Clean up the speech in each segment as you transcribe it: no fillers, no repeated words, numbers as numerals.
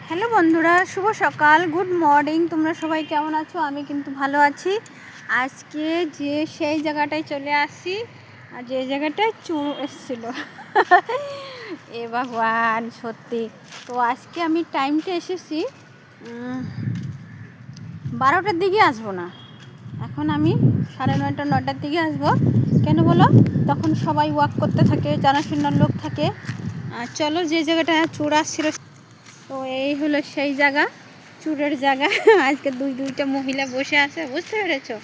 Hello বন্ধুরা, শুভ সকাল, good morning. তোমরা সবাই কেমন আছো? আমি কিন্তু ভালো আছি। আজকে যে সেই জায়গাটায় চলে আসি, আর যে জায়গাটায় চোর এসেছিলো এ ভগবান, সত্যি। তো আজকে আমি টাইমটা এসেছি 12টার দিকে আসবো না, এখন আমি 9:30 9টার দিকে আসবো। কেন বলো? তখন সবাই ওয়াক করতে থাকে, জানাশোনার লোক থাকে। আর চলো, যে জায়গাটা চোর আসছিল, তো এই হলো সেই জায়গা, চুরের জায়গা। আজকে দুইটা মহিলা বসে আছে, বুঝতে পেরেছো?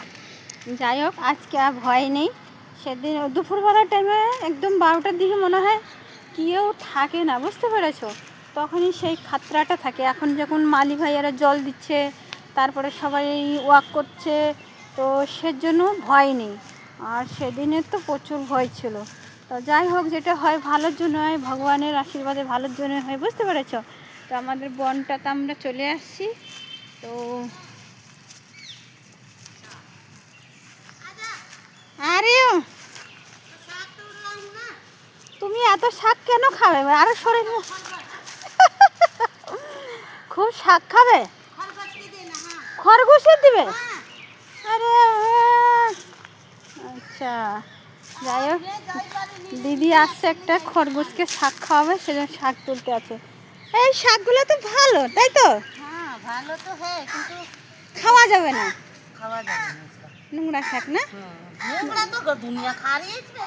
যাই হোক, আজকে আর ভয় নেই। সেদিন দুপুরবেলার টাইমে একদম 12টার দিকে মনে হয় কেউ থাকে না, বুঝতে পেরেছো? তখনই সেই খাতরাটা থাকে। এখন যখন মালি ভাইয়ারা জল দিচ্ছে, তারপরে সবাই ওয়াক করছে, তো সেজন্য ভয় নেই। আর সেদিনের তো প্রচুর ভয় ছিল। তো যাই হোক, যেটা হয় ভালোর জন্য হয়, ভগবানের আশীর্বাদে ভালোর জন্য হয়, বুঝতে পেরেছো? তো আমাদের বনটাতে আমরা চলে আসছি। তো আরে তুমি এত শাক কেন খাবে? আরো শরীর খুব শাক খাবে? খরগোশের দিবে? আরে আচ্ছা, যাই হোক, দিদি আসছে, একটা খরগোশকে শাক খাওয়াবে, সেজন্য শাক তুলতে আছে। এই শাকগুলো তো ভালো, তাই তো? হ্যাঁ, ভালো তো হ্যাঁ, কিন্তু খাওয়া যাবে না, খাওয়া যাবে না। নোংরা শাক না? নোংরা তো দুনিয়া খারিয়েছে।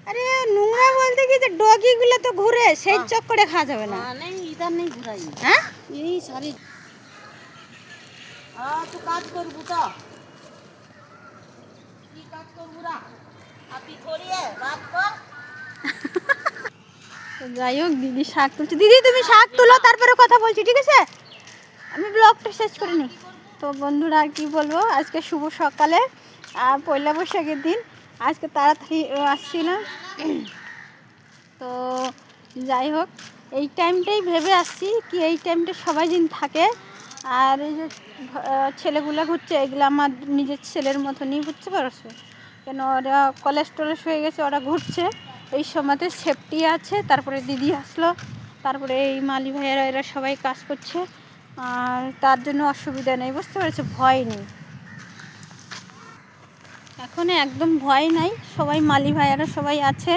আরে নোংরা বলতে কি, যে ডগিগুলো তো ঘুরে, সেই চক্করে খাওয়া যাবে না। नहीं इधर नहीं घुराई। হ্যাঁ, यही सारी तो काज करबू तो की काज करबू रा আপনি করিয়ে বাদ কর। তো যাই হোক, দিদি শাক তুলছে। দিদি তুমি শাক তুলো, তারপরে কথা বলছি, ঠিক আছে? আমি ব্লগটা শেষ করে নিই। তো বন্ধুরা, আর কি বলবো, আজকে শুভ সকালে, পয়লা বৈশাখের দিন। আজকে তাড়াতাড়ি আসছিলাম। তো যাই হোক, এই টাইমটাই ভেবে আসছি কি এই টাইমটা সবাই দিন থাকে। আর এই যে ছেলেগুলো ঘুরছে, এগুলো আমার নিজের ছেলের মতনই, বুঝতে পারছো? কেন, ওরা কলেজ টলেজ হয়ে গেছে, ওরা ঘুরছে এই সময়তে, সেফটি আছে। তারপরে দিদি আসলো, তারপরে এই মালি ভাইয়েরা, এরা সবাই কাজ করছে, আর তার জন্য অসুবিধা নেই, বুঝতে পেরেছো? ভয় নেই, এখন একদম ভয় নাই। সবাই মালি ভাইয়ারা সবাই আছে,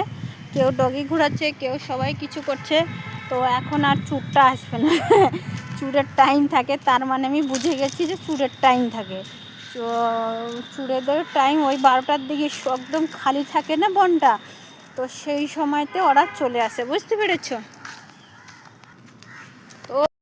কেউ ডগি ঘোরাচ্ছে, কেউ সবাই কিছু করছে। তো এখন আর চুরটা আসবে না চুরের টাইম থাকে, তার মানে আমি বুঝে গেছি যে চুরের টাইম থাকে। চুরেদের টাইম ওই 12টার দিকে, একদম খালি থাকে না বনটা, তো সেই সময়তে ওরা চলে আসে, বুঝতে পেরেছো? তো